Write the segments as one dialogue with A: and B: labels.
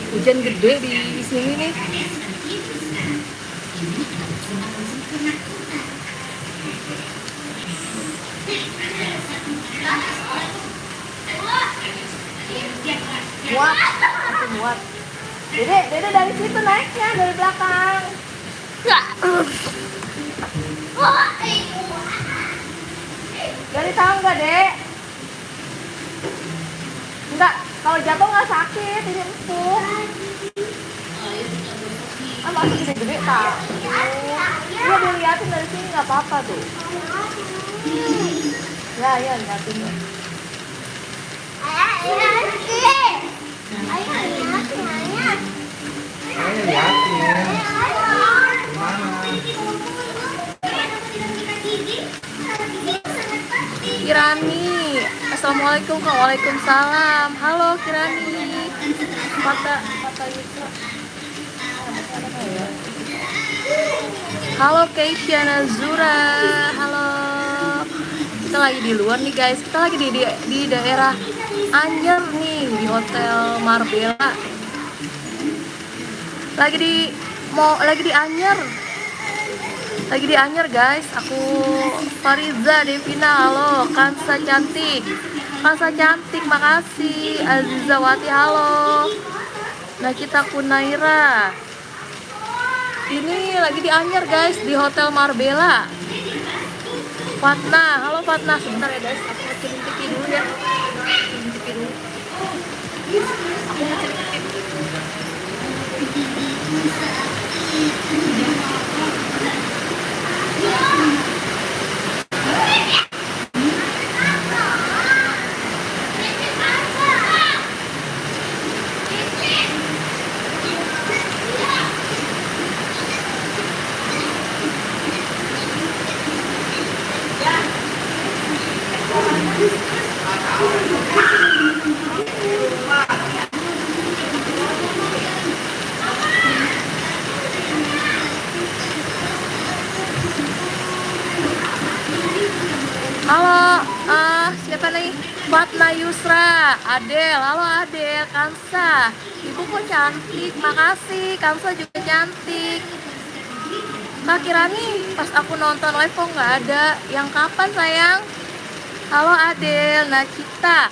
A: Hujan gede di sini nih. Muat, masih muat. Dede dari situ naiknya, dari belakang. Dari tangga, Dek. Enggak, kalau jatuh nggak sakit, ini empuk. Ah, masih gede-gede, Kak. Iya, diliatin dari sini nggak apa-apa tuh. Ya, liatin. Kirani, assalamualaikum. Waalaikumsalam. Halo Kirani. Kata Yusra. Halo Keisha Nazura. Halo. Kita lagi di luar nih guys. Kita lagi di daerah Anyer nih, di Hotel Marbella. Lagi di Anyer. Lagi di Anyer guys. Aku Fariza Devina. Halo Kansa cantik. Kansa cantik, makasih. Azizawati, halo. Nah, kita Kunaira. Ini lagi di Anyer guys, di Hotel Marbella. Fatna, halo Fatna. Sebentar ya guys, aku mau cintiki dulu ya. Cintiki dulu. Aku mau cintiki. Halo, siapa nih? Fatna Yusra, Adel, halo Adel, Kansa. Ibu kok cantik, makasih. Kansa juga cantik. Kak Kirani, pas aku nonton live kok nggak ada. Yang kapan sayang? Halo Adel, Nakita.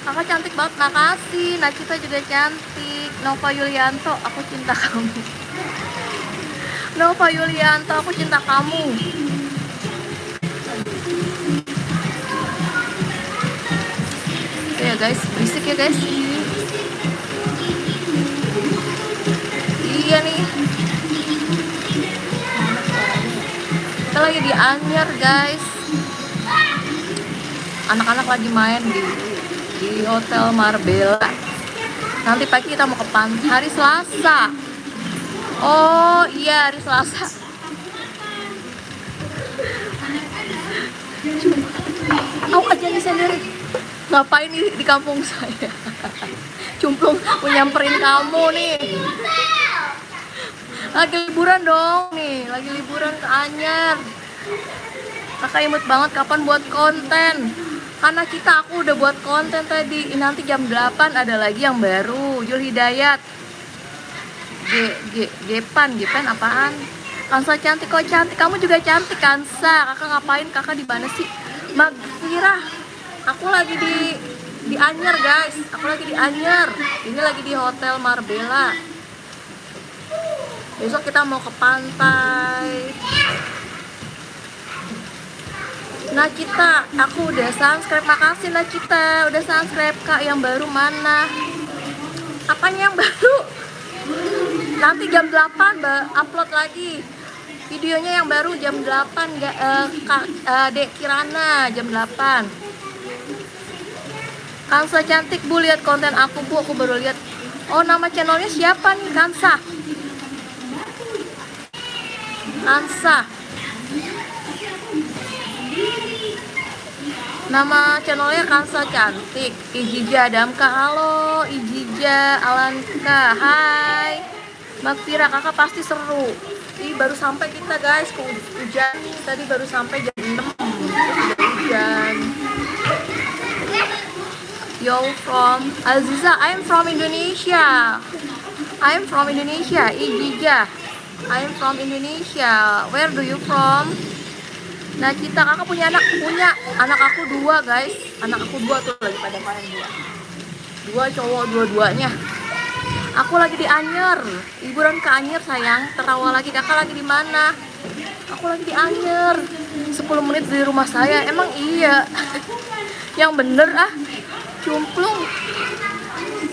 A: Kakak cantik banget, makasih. Nakita juga cantik. Nova Yulianto, aku cinta kamu. Nova Yulianto, aku cinta kamu. Ya guys, berisik ya guys. Iya nih. Kita lagi di Anyer guys. Anak-anak lagi main di Hotel Marbella. Nanti pagi kita mau ke pantai. Hari Selasa. Oh iya, hari Selasa. Aku aja nih sendiri. Ngapain di kampung saya? Cumplung mau nyamperin kamu nih. Lagi liburan dong nih, lagi liburan ke Anyer. Kakak imut banget kapan buat konten. Karena aku udah buat konten tadi. Nanti jam 8 ada lagi yang baru. Yul Hidayat. Gepan apaan? Kansa cantik, kok cantik. Kamu juga cantik Kansa. Kakak ngapain? Kakak di mana sih? Magfirah. Aku lagi di Anyer guys. Aku lagi di Anyer. Ini lagi di Hotel Marbella. Besok kita mau ke pantai. Nakita, aku udah subscribe. Makasih Nakita, udah subscribe. Kak, yang baru mana? Apanya yang baru? Nanti jam 8 upload lagi. Videonya yang baru jam 8 Dek Kirana jam 8. Kansa cantik Bu, lihat konten aku Bu, aku baru lihat. Oh, nama channelnya siapa nih? Kansa. Nama channelnya Kansa cantik. Ijija Damka, halo Ijija Alanka, hai. Magfira, kakak pasti seru. Ini baru sampai kita guys, ke hujan. Tadi baru sampai jam 6. Hujan. You're from Aziza. I'm from Indonesia. I'm from Indonesia. Ijija. I'm from Indonesia. Where do you from? Nah, kita kakak punya anak aku 2 guys. Anak aku 2 tuh lagi pada main 2 cowok dua-duanya. Aku lagi di Anyer, liburan ke Anyer sayang. Terawal lagi. Kakak lagi di mana? Aku lagi di Anyer. 10 menit dari rumah saya. Emang iya. Yang bener ah. Cumplung.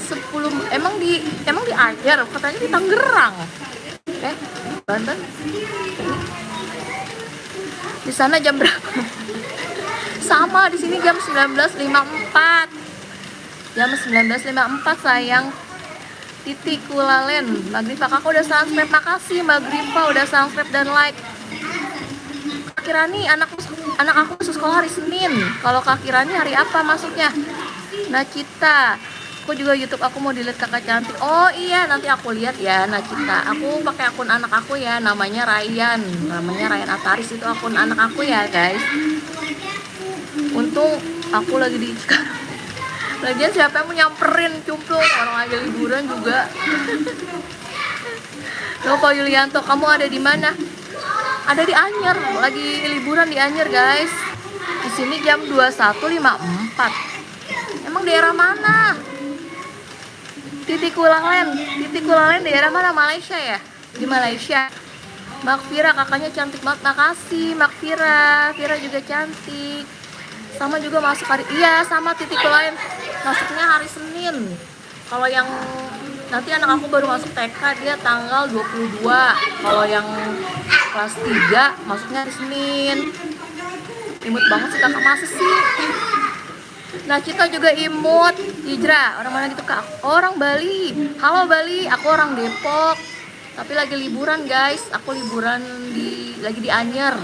A: 10 emang di Anyer, katanya di Tangerang. Banten. Di sana jam berapa? Sama di sini jam 19.54. Jam 19.54 sayang. Titik Kulalen. Magrifa kakak udah subscribe, makasih Magrifa udah subscribe dan like. Kak Kirani anak aku masuk sekolah hari Senin. Kalau Kak Kirani hari apa masuknya? Nakita. Aku juga YouTube aku mau dilihat kakak cantik. Oh iya nanti aku lihat ya Nakita. Aku pakai akun anak aku ya, namanya Ryan Ataris, itu akun anak aku ya guys. Untung aku lagi di lagian siapa yang mau nyamperin Cumplung, orang lagi liburan juga. Nova Yulianto, kamu ada di mana? Ada di Anyer, lagi liburan di Anyer guys. Di sini jam 21.54. Emang daerah mana? Titik Kulalen daerah mana? Malaysia ya? Di Malaysia. Makfira kakaknya cantik banget, makasih Makfira. Fira juga cantik. Sama juga masuk hari, iya sama Titik Kulalen masuknya hari Senin. Kalau yang nanti anak aku baru masuk TK dia tanggal 22. Kalau yang kelas 3 masuknya hari Senin. Imut banget sih kakak, masa sih? Nah kita juga imut. Hijrah, orang mana gitu kak? Orang Bali. Halo Bali, aku orang Depok. Tapi lagi liburan guys. Aku liburan lagi di Anyer.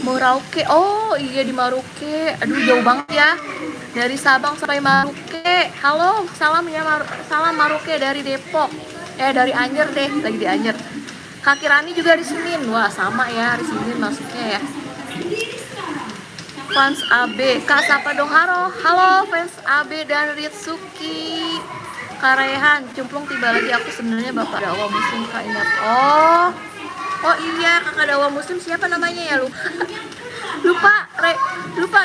A: Merauke. Oh iya di Merauke. Aduh jauh banget ya. Dari Sabang sampai Merauke. Halo, salam ya salam Merauke dari Depok. Dari Anyer deh, lagi di Anyer. Kak Kirani juga di Senin. Wah sama ya, hari Senin masuknya ya. Fans AB, Kak sapa dong, halo fans AB dan Ritsuki. Karehan, Cumplung tiba lagi. Aku sebenarnya bapak dakwah muslim Kak Inap. Oh iya kakak dakwah muslim siapa namanya ya, lupa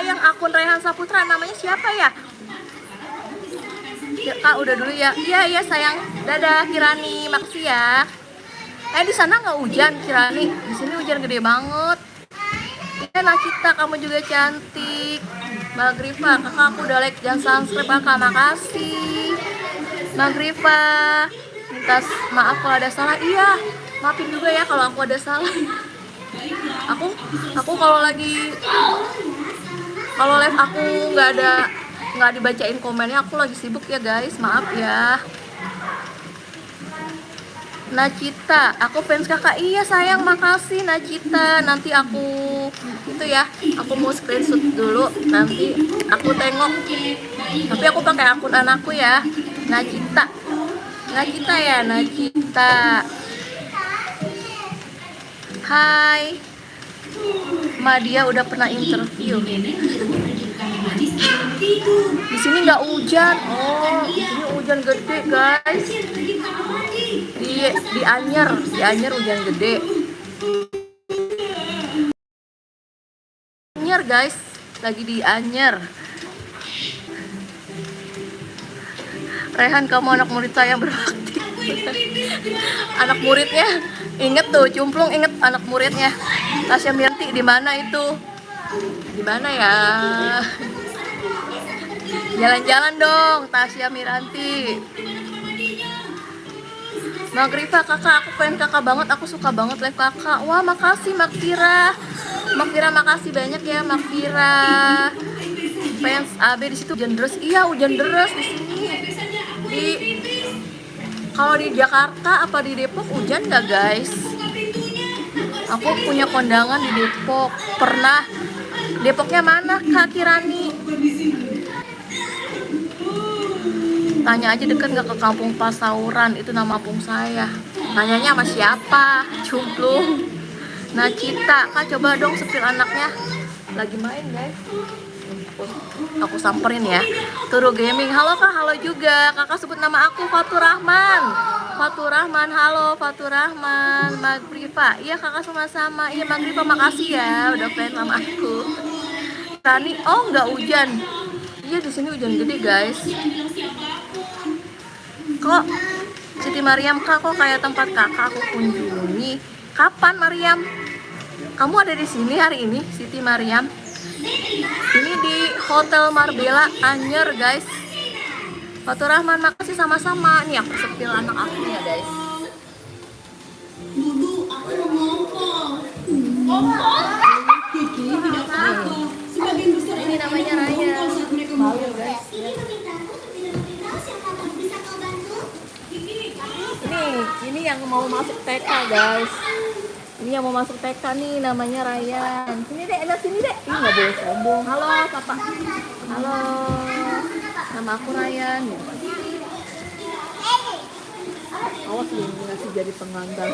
A: yang akun Rehan Saputra namanya siapa ya? Ya kak udah dulu ya. Iya sayang, dadah Kirani, makasih ya. Di sana nggak hujan Kirani? Di sini hujan gede banget. Nakita kamu juga cantik. Magrifa kakak aku udah like dan subscribe kakak, makasih Magrifa. Minta maaf kalau ada salah. Iya maafin juga ya kalau aku ada salah. Aku kalau live aku nggak dibacain komennya, aku lagi sibuk ya guys, maaf ya. Nakita, aku fans kakak. Iya sayang, makasih Nakita. Nanti aku aku mau screenshot dulu, nanti aku tengok. Tapi aku pakai akun anakku ya. Nakita ya, Nakita. Hai Madia, udah pernah interview. Di sini nggak hujan. Oh, di sini hujan gede guys. Di Anyer hujan gede. Anyer guys, lagi di Anyer. Rehan, kamu anak murid saya yang berbakti. Anak muridnya, inget tuh Cumplung, inget anak muridnya. Tasya Mirti di mana itu? Di mana ya? Jalan-jalan dong, Tasya Miranti. Magrifa kakak, aku pengen kakak banget, aku suka banget live kakak. Wah makasih Makfira, makasih banyak ya Makfira. Fans AB di situ hujan deras. Iya hujan deras di sini. Kalau di Jakarta apa di Depok hujan nggak guys? Aku punya kondangan di Depok. Pernah. Depoknya mana Kak Kirani? Tanya aja deket nggak ke Kampung Pasauran, itu nama kampung saya. Nanyanya sama siapa? Cumplung. Nakita, Kak coba dong sepil anaknya. Lagi main guys. aku samperin ya. Turu Gaming, halo kak, halo juga. Kakak sebut nama aku Fatur Rahman. Fatur Rahman, halo Fatur Rahman. Magrifa, iya kakak sama-sama. Iya Magrifa, makasih ya udah friend sama aku. Rani, oh nggak hujan. Iya di sini hujan gede guys. Kok Siti Mariam kak, kok kayak tempat kakak aku kunjungi. Kapan Mariam? Kamu ada di sini hari ini, Siti Mariam? Ini di Hotel Marbella Anyer guys. Fatur Rahman, makasih sama-sama. Nih aku sepil anak aku ya guys.
B: Dulu aku mau ngomong. Kiki tidak apa-apa. Sebagian besar
A: Ini namanya Raya. Malu guys. Ini yang mau masuk TK guys. Ini yang mau masuk TK nih, namanya Ryan. Sini dek, sini dek. Ini nggak boleh sombong. Halo papa. Halo. Nama aku Ryan. Awas lu ngasih jadi pengantar.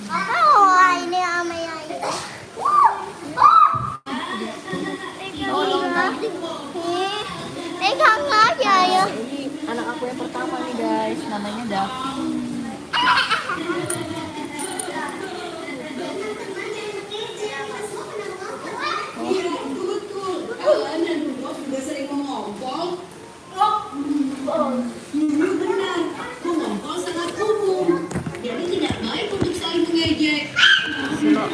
C: Oh, ini sama yang itu. Ini kangen aja ya.
A: Ini anak aku yang pertama nih guys, namanya Davi.
B: Udah sering mengompol. Benar, mengompol sangat umum. Jadi tidak baik untuk saling mengejek.
A: Silo.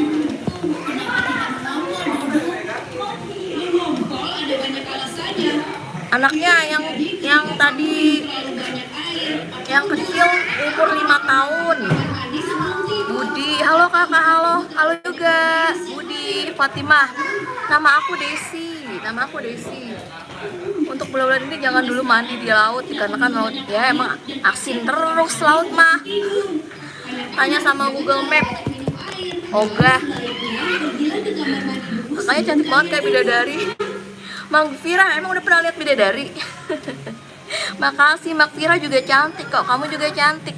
B: Mengompol ada banyak alasannya.
A: Anaknya yang tadi yang kecil umur 5 tahun. Budi, halo kakak, halo juga Budi, Fatimah. Nama aku Desi. Untuk bulan-bulan ini jangan dulu mandi di laut, dikarenakan laut ya emang asin terus laut mah. Tanya sama Google Map. Ogah. Makanya cantik banget kayak bidadari. Mang Vira, emang udah pernah lihat bidadari? Makasih, Mak Vira juga cantik kok, kamu juga cantik.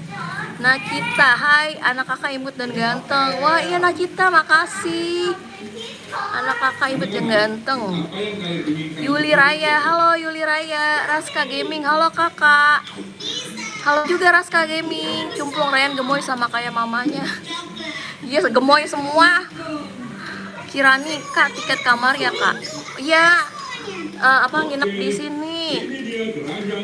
A: Nakita, hai, anak kakak imut dan ganteng. Wah iya Nakita, makasih. Anak kakak imut yang ganteng. Yuli Raya, halo Yuli Raya. Raska Gaming, halo kakak. Halo juga Raska Gaming. Cumplung Ryan gemoy sama kayak mamanya. Iya, gemoy semua. Kirani, kak tiket kamar ya kak? Iya. Nginep di sini.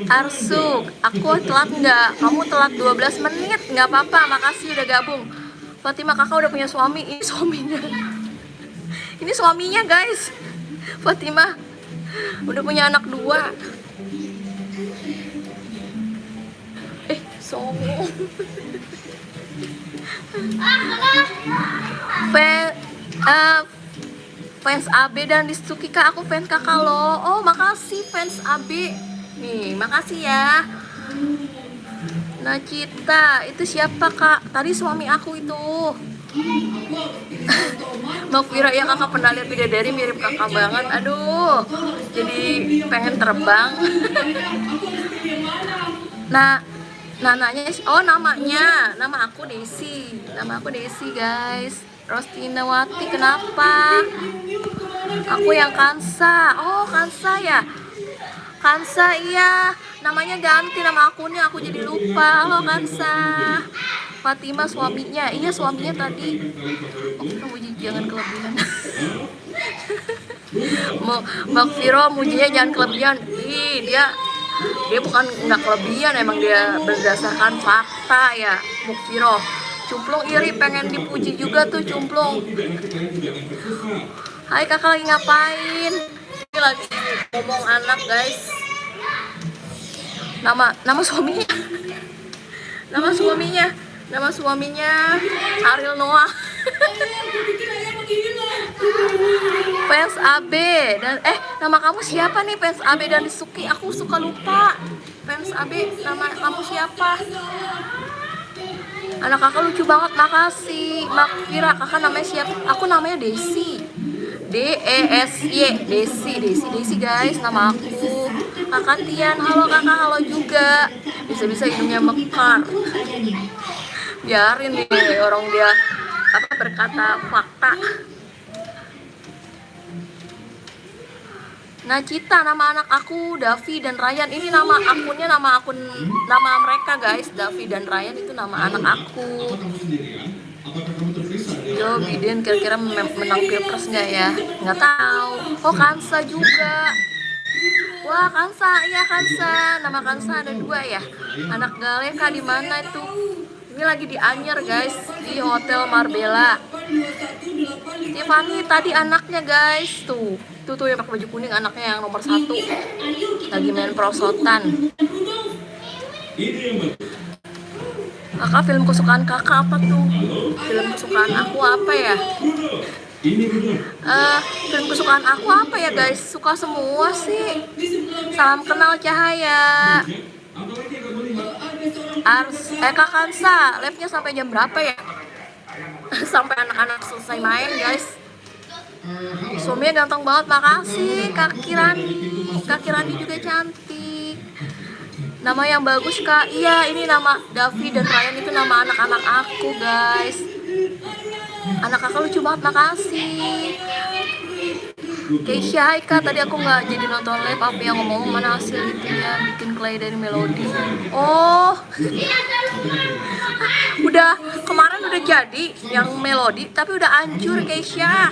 A: Arsuk, aku telat nggak? Kamu telat 12 menit, nggak apa-apa, makasih udah gabung. Fatimah kakak udah punya suami, ini suaminya. Ini suaminya guys. Fatimah udah punya anak 2. Sombong. Fans AB dan Rizky kak, aku fans kakak loh. Oh makasih fans AB. Nih makasih ya. Nacita, itu siapa kak? Tadi suami aku itu. Mbak Vira, ya kakak pernah lihat bidadari mirip kakak banget. Aduh, jadi pengen terbang. Nama aku Desi. Nama aku Desi guys. Rostinawati, kenapa? Aku yang Kansa. Oh Kansa ya. Kansa iya. Namanya ganti nama akunnya, aku jadi lupa. Halo Kansa. Fatimah suaminya. Iya suaminya tadi. Oke kamu jangan kelebihan. Mbak Viro mujinya jangan kelebihan. Ih dia bukan nggak kelebihan, emang dia berdasarkan fakta ya Mbak Viro. Cumplung iri pengen dipuji juga tuh Cumplung. Hai kakak lagi ngapain? Ini lagi ngomong anak guys. Nama suaminya Ariel Noah. Fans AB dan nama kamu siapa nih fans AB dan Suki? Aku suka lupa. Fans AB nama kamu siapa? Anak kakak lucu banget, makasih. Mak Vira, kakak namanya siapa? Aku namanya Desi. DESY, Desi guys, nama aku. Kakak Tian, halo kakak, halo juga. Bisa-bisa hidungnya mekar. Biarin nih orang dia berkata fakta. Nacita nama anak aku, Davi dan Ryan. Ini nama akunnya, nama mereka guys. Davi dan Ryan itu nama anak aku. Joe Biden kira-kira menang pilpres nggak ya? Nggak tahu. Oh, Kansa juga. Wah, Kansa, iya Kansa. Nama Kansa ada 2 ya. Anak Galeka di mana itu? Ini lagi di Anyer guys, di Hotel Marbella. Tiffany tadi anaknya guys, tuh yang pakai baju kuning, anaknya yang nomor 1 lagi main prosotan. Kakak, film kesukaan kakak apa tuh? Film kesukaan aku apa ya? Film kesukaan aku apa ya guys? Suka semua sih. Salam kenal Cahaya. Kak Kansa, live-nya sampai jam berapa ya? Sampai anak-anak selesai main guys. Suaminya ganteng banget, makasih Kak Kirani. Kak Kirani juga cantik. Nama yang bagus Kak. Iya, ini nama Davi dan Ryan itu nama anak-anak aku guys. Anak kakak lucu banget, makasih. Keisha, hai Kak, tadi aku nggak jadi nonton live, apa yang ngomong mana hasil itunya bikin clay dari melodi. Oh, udah kemarin udah jadi yang melodi, tapi udah hancur Keisha.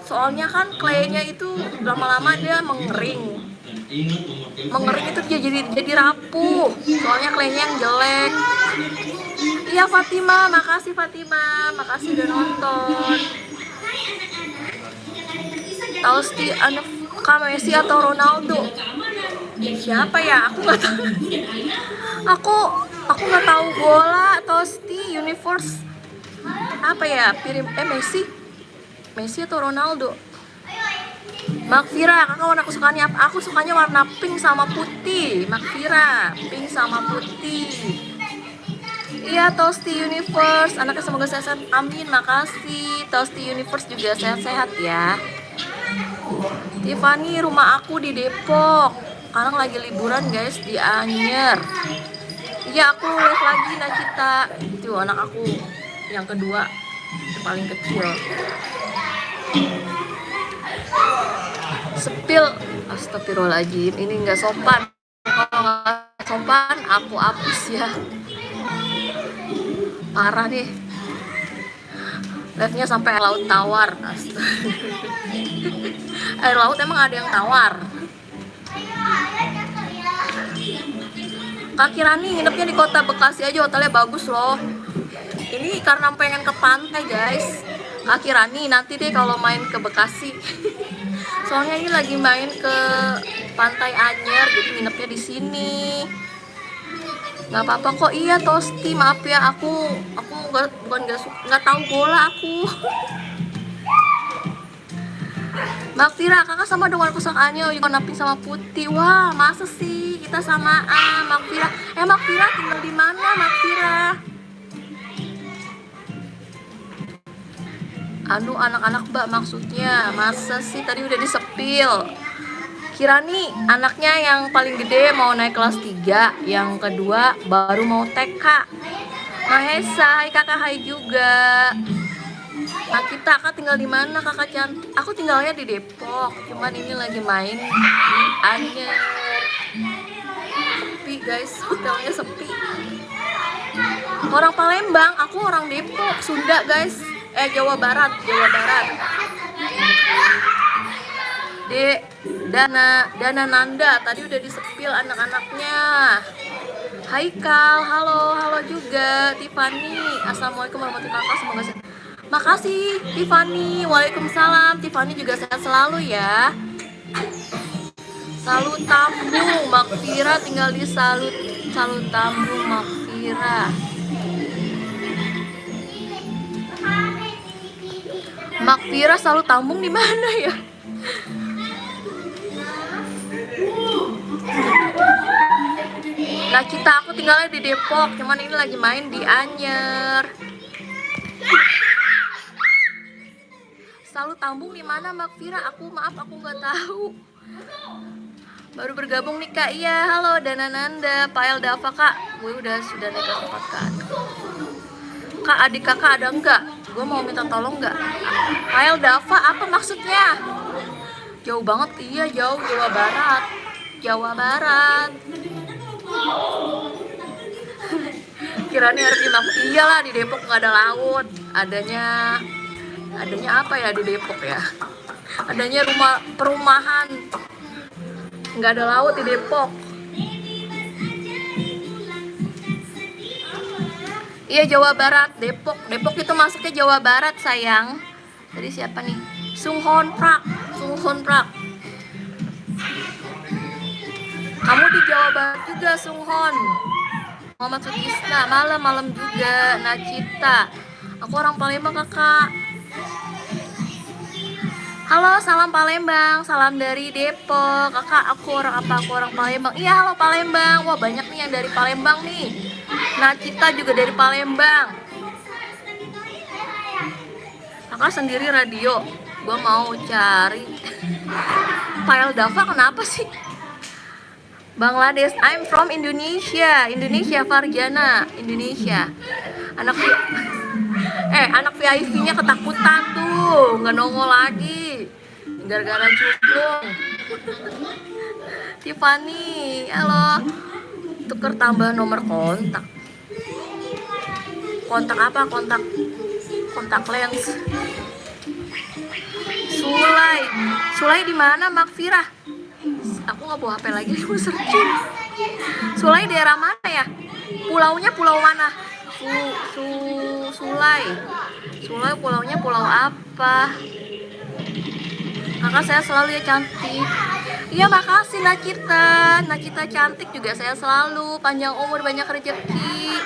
A: Soalnya kan claynya itu lama-lama dia mengering itu dia jadi rapuh. Soalnya claynya yang jelek. Iya Fatima, makasih Fatima, makasih udah nonton. Tahu Kak Messi atau Ronaldo? Siapa ya? Aku nggak tahu. Aku nggak tahu bola. Tosti Universe apa ya? Messi atau Ronaldo? Makfira, kakak warna kesukaannya apa? Aku sukanya warna pink sama putih. Makfira, pink sama putih. Iya, Tosti Universe, anaknya semoga sehat. Amin, makasih. Tosti Universe juga sehat-sehat ya. Tiffany, rumah aku di Depok. Sekarang lagi liburan guys di Anyer. Iya, aku live lagi Nacita. Itu anak aku yang kedua, yang paling kecil. Sepil, astagfirullahaladzim, ini nggak sopan. Kalau nggak sopan, aku hapus ya. Parah nih. Live-nya sampai air laut tawar. Air laut emang ada yang tawar. Kak Kirani nginepnya di kota Bekasi aja, hotelnya bagus loh. Ini karena pengen ke pantai guys. Kak Kirani nanti deh kalau main ke Bekasi. Soalnya ini lagi main ke pantai Anyer, jadi nginepnya di sini. Nggak apa-apa kok. Iya Tosti, maaf ya, aku nggak tahu bola aku. Makfira, kakak sama dong warna kesukaannya warna pink sama putih. Wah, masa sih kita samaan? Makfira, Makfira tinggal di mana Makfira? Aduh, anak-anak Mbak maksudnya. Masa sih tadi udah disepil. Kirani anaknya yang paling gede mau naik kelas 3, yang kedua baru mau TK. Mahesa, hai kakak, hai juga. Nah, kita kakak tinggal di mana kakak cantik? Aku tinggalnya di Depok, cuman ini lagi main di Anyer. Sepi guys, hotelnya sepi. Orang Palembang, aku orang Depok, Sunda guys. Jawa Barat. Dana Nanda tadi udah disepil anak-anaknya. Haikal, halo juga. Tiffany, assalamualaikum warahmatullahi wabarakatuh, semoga sehat. Makasih Tiffany, waalaikumsalam. Tiffany juga sehat selalu ya. Salut Tambung, Makfira tinggal di Salut Tambung Makfira. Makfira Salut Tambung di mana ya? Nah, aku tinggalnya di Depok, cuman ini lagi main di Anyer. Salut Tambung di mana Makfira? Maaf aku nggak tahu. Baru bergabung nih Kak. Iya, halo Dana Nanda, Pak Eldafa Kak. Gue sudah naik ke tempat Kak, adik kakak ada enggak? Gue mau minta tolong enggak? Pak Eldafa apa maksudnya? Jauh banget, iya jauh, Jawa Barat. Jawa Barat. Kiranya harus di Depok. Iyalah, di Depok nggak ada laut. Adanya apa ya di Depok ya? Adanya perumahan. Nggak ada laut di Depok. Iya, Jawa Barat, Depok. Depok itu masuknya Jawa Barat, sayang. Tadi siapa nih? Sung Hon Prak. Kamu di Jawa Barat juga, Sung Hon. Muhammad Sutisna, malam juga. Nacita. Aku orang Palembang, kakak. Halo, salam Palembang. Salam dari Depok. Kakak, aku orang apa? Aku orang Palembang. Iya, halo Palembang. Wah, banyak nih yang dari Palembang nih. Nacita juga dari Palembang. Kakak sendiri radio. Gue mau cari file Dava, kenapa sih? Bangladesh. I'm from Indonesia. Indonesia, Farjana. Indonesia. Anak VIP-nya ketakutan tuh, nggak nongol lagi gara-gara cuplung. Tiffany, halo. Tuker tambah nomor kontak. Kontak apa? Kontak lens. Sulai di mana, Makfirah? Aku nggak bawa HP lagi, aku searching. Sulai daerah mana ya? Pulaunya pulau mana? Sulai pulaunya pulau apa? Kakak saya selalu ya cantik. Iya, makasih Nacita cantik juga saya selalu. Panjang umur, banyak rezeki.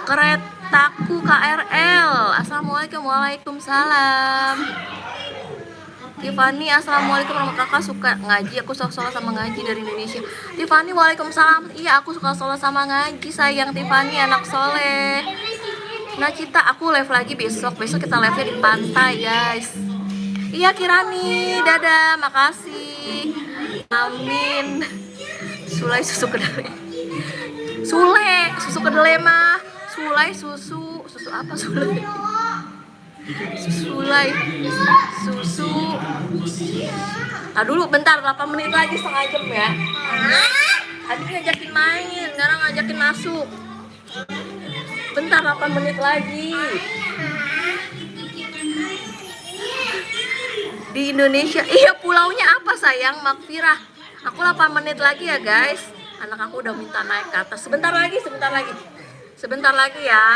A: Keretaku KRL. Assalamualaikum. Waalaikumsalam. Tiffany, assalamualaikum. Kakak suka ngaji, aku suka sholat sama ngaji dari Indonesia. Tiffany, waalaikumsalam. Iya, aku suka sholat sama ngaji, sayang. Tiffany, anak soleh. Nacita, aku live lagi besok kita live-nya di pantai, guys. Iya, Kirani, dadah, makasih. Amin. Sulai susu kedelai. Susu kedelai mah. Sulai susu apa Sulai? Susu. Nah dulu bentar, 8 menit lagi, setengah jam ya. Tadi ngajakin main, sekarang ngajakin masuk. Bentar, 8 menit lagi. Di Indonesia, iya pulaunya apa sayang, Makfirah? Aku 8 menit lagi ya guys. Anak aku udah minta naik ke atas. Sebentar lagi ya.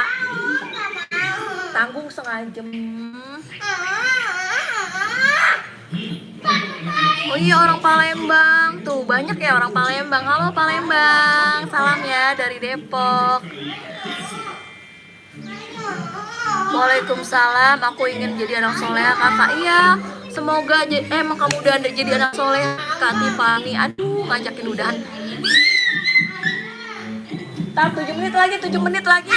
A: Tanggung setengah jam. Oh iya, orang Palembang. Tuh banyak ya orang Palembang. Halo Palembang. Salam ya dari Depok. Waalaikumsalam. Aku ingin jadi anak soleh, kakak. Iya. Semoga emang kamu udah jadi anak soleh, Kak Tiffany. Aduh, ngajakin udahan. Ntar 7 menit lagi.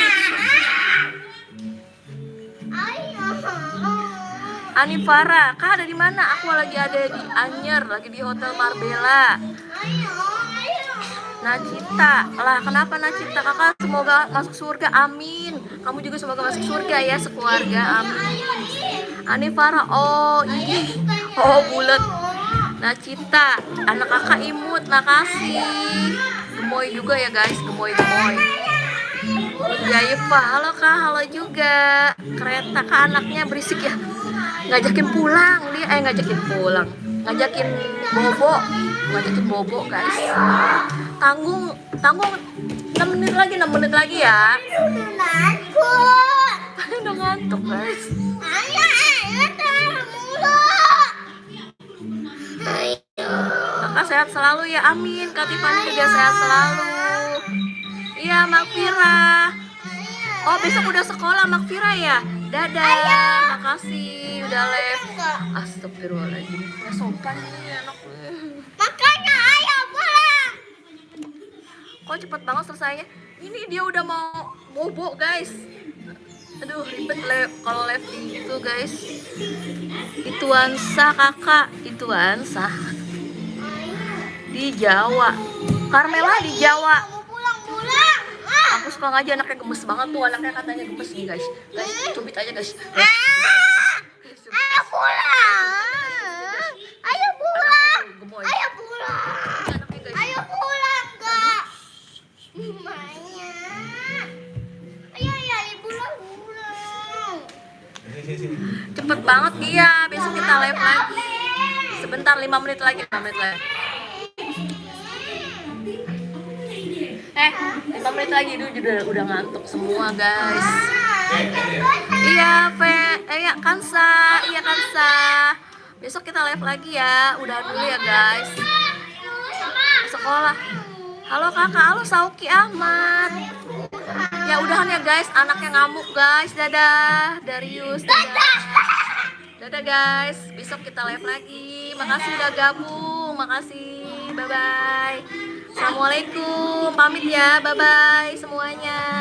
A: Anifara, Kak ada di mana? Aku lagi ada di Anyer, lagi di Hotel Marbella. Nacita, lah kenapa Nacita? Kakak semoga masuk surga, amin. Kamu juga semoga masuk surga ya sekeluarga, amin. Anifara, oh ini, oh bulat. Nacita, anak kakak imut, makasih. Gemoy juga ya guys, gemoy. Jaifa, halo Kak, halo juga. Kereta Kak, anaknya berisik ya. Ngajakin bobo guys. Tanggung 6 menit lagi ya. Udah ngantuk guys. Kakak sehat selalu ya, amin. Kak Tiffany juga sehat selalu. Iya, Makfira. Oh, besok udah sekolah Makfira ya? Dadah, makasih udah live. Astagfirullahaladzim, ya sopan ini anaknya.
C: Makanya ayo pulang.
A: Kok cepet banget selesainya? Ini dia udah mau bobo guys. Aduh, ribet kalau live itu guys. Ituansa kakak, Ituansa di Jawa. Carmela di Jawa. Aku suka ngaji, anaknya gemes banget tuh, anaknya katanya gemes nih guys. Cubit aja guys.
C: Ayo pulang.
A: gemoy.
C: Ayo pulang.
A: Anaknya guys.
C: Ayo pulang, Kak. Mamanya. Ayo, ayo, pulang.
A: Cepet banget dia. Besok kita live lagi. Sebentar 5 menit lagi, 5 menit lagi. 5 menit lagi dulu udah ngantuk semua, guys. Iya, ya Kansa, iya Kansa. Besok kita live lagi ya. Udah dulu ya, guys. Sekolah. Halo kakak, halo Sauki Ahmad. Ya udahan ya guys, anaknya ngamuk guys. Dadah, Darius. Dadah. Dadah guys, besok kita live lagi. Makasih udah gabung, makasih. Bye bye. Assalamualaikum, pamit ya. Bye bye semuanya.